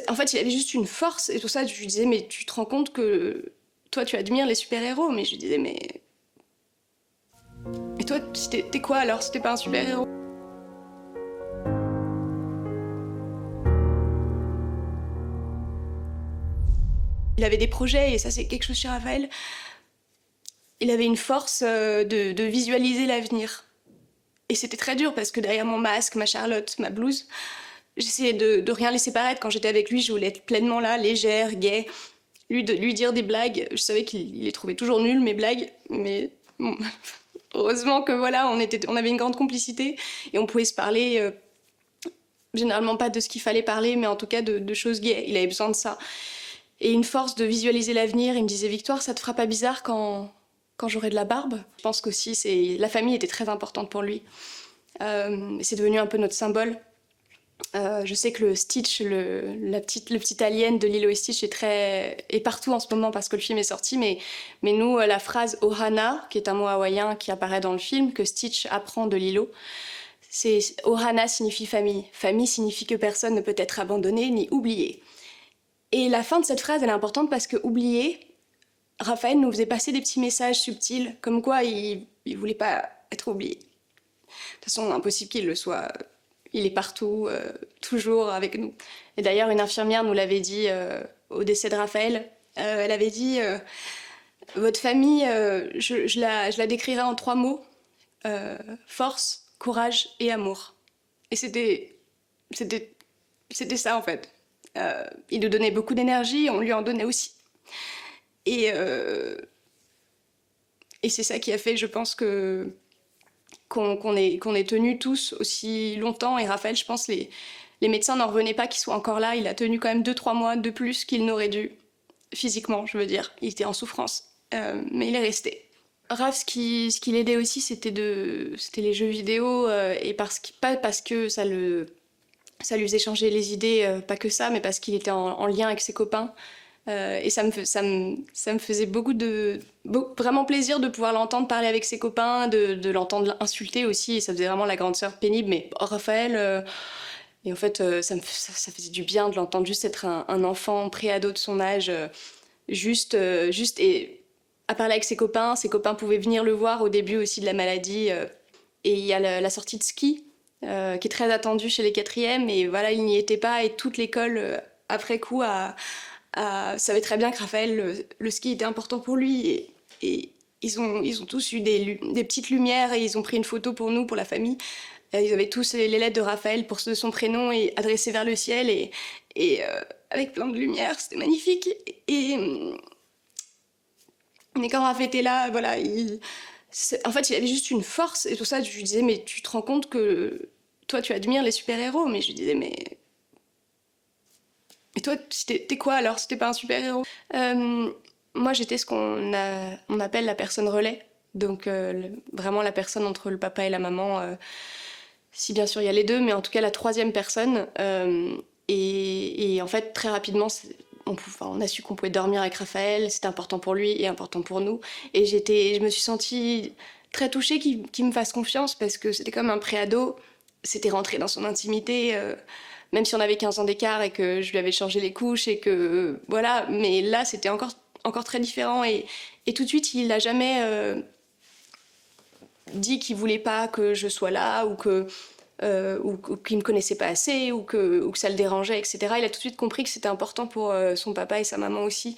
En fait, il avait juste une force et tout ça. Je lui disais, mais tu te rends compte que toi, tu admires les super-héros? Mais je lui disais, mais. Et toi, t'es quoi alors si t'es pas un super-héros? Il avait des projets et ça, c'est quelque chose chez Raphaël. Il avait une force de visualiser l'avenir. Et c'était très dur parce que derrière mon masque, ma Charlotte, ma blouse, j'essayais de rien laisser paraître. Quand j'étais avec lui, je voulais être pleinement là, légère, gaie, lui dire des blagues. Je savais qu'il les trouvait toujours nulles, mes blagues, mais bon, heureusement que voilà, on avait une grande complicité et on pouvait se parler, généralement pas de ce qu'il fallait parler, mais en tout cas de choses gaies. Il avait besoin de ça. Et une force de visualiser l'avenir. Il me disait, Victoire, ça te fera pas bizarre quand j'aurai de la barbe? Je pense qu'aussi, la famille était très importante pour lui. C'est devenu un peu notre symbole. Je sais que le Stitch, le petit alien de Lilo et Stitch est partout en ce moment parce que le film est sorti, mais nous, la phrase Ohana, qui est un mot hawaïen qui apparaît dans le film, que Stitch apprend de Lilo, Ohana signifie famille. Famille signifie que personne ne peut être abandonné ni oublié. Et la fin de cette phrase, elle est importante parce que oublier, Raphaël nous faisait passer des petits messages subtils, comme quoi il voulait pas être oublié. De toute façon, impossible qu'il le soit. Il est partout, toujours avec nous. Et d'ailleurs, une infirmière nous l'avait dit au décès de Raphaël. Elle avait dit votre famille, je la décrirais en 3 mots force, courage et amour. Et c'était ça en fait. Il nous donnait beaucoup d'énergie, on lui en donnait aussi. Et c'est ça qui a fait, je pense, qu'on ait tenu tous aussi longtemps. Et Raphaël, je pense, les médecins n'en revenaient pas qu'il soit encore là. Il a tenu quand même 2-3 mois de plus qu'il n'aurait dû, physiquement, je veux dire. Il était en souffrance, mais il est resté. Raph, ce qui l'aidait aussi, c'était les jeux vidéo, et pas parce que ça lui faisait changer les idées, pas que ça, mais parce qu'il était en lien avec ses copains. Et ça me faisait vraiment plaisir de pouvoir l'entendre parler avec ses copains, de l'entendre insulter aussi. Et ça faisait vraiment la grande sœur pénible. Mais oh, Raphaël, et en fait, ça faisait du bien de l'entendre juste être un enfant pré-ado de son âge, juste et à parler avec ses copains. Ses copains pouvaient venir le voir au début aussi de la maladie. Et il y a la sortie de ski, qui est très attendue chez les 4e. Et voilà, il n'y était pas. Et toute l'école, après coup, savait très bien que Raphaël, le ski était important pour lui. Et ils ont tous eu des petites lumières et ils ont pris une photo pour nous, pour la famille. Ils avaient tous les lettres de Raphaël de son prénom et adressées vers le ciel et avec plein de lumière. C'était magnifique. Mais quand Raphaël était là, voilà, en fait, il avait juste une force et tout ça. Je lui disais, mais tu te rends compte que toi, tu admires les super-héros? Mais je lui disais, mais et toi, t'es quoi alors si t'es pas un super-héros? Moi, j'étais ce on appelle la personne relais. Donc, vraiment la personne entre le papa et la maman. Si bien sûr il y a les deux, mais en tout cas la 3e personne. Et en fait, très rapidement, on a su qu'on pouvait dormir avec Raphaël. C'était important pour lui et important pour nous. Et je me suis sentie très touchée qu'il me fasse confiance parce que c'était comme un pré-ado. C'était rentré dans son intimité. Même si on avait 15 ans d'écart et que je lui avais changé les couches et que voilà, mais là c'était encore très différent et tout de suite il n'a jamais dit qu'il voulait pas que je sois là ou qu'il me connaissait pas assez ou que ça le dérangeait, etc. Il a tout de suite compris que c'était important pour son papa et sa maman aussi,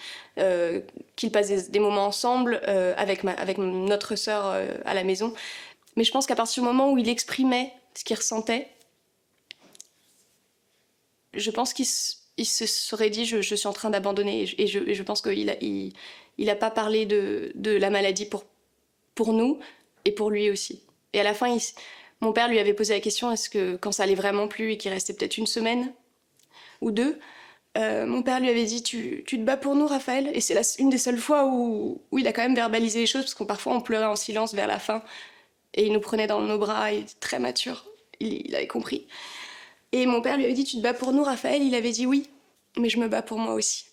qu'ils passent des moments ensemble avec notre sœur à la maison. Mais je pense qu'à partir du moment où il exprimait ce qu'il ressentait, je pense qu'il se serait dit je suis en train d'abandonner et je pense qu'il a pas parlé de la maladie pour nous et pour lui aussi. Et à la fin, mon père lui avait posé la question est-ce que quand ça allait vraiment plus et qu'il restait peut-être 1 semaine ou 2, mon père lui avait dit tu te bats pour nous Raphaël? Et c'est une des seules fois où il a quand même verbalisé les choses parce qu'on parfois on pleurait en silence vers la fin et il nous prenait dans nos bras, il était très mature, il avait compris. Et mon père lui avait dit tu te bats pour nous Raphaël? Il avait dit oui, mais je me bats pour moi aussi.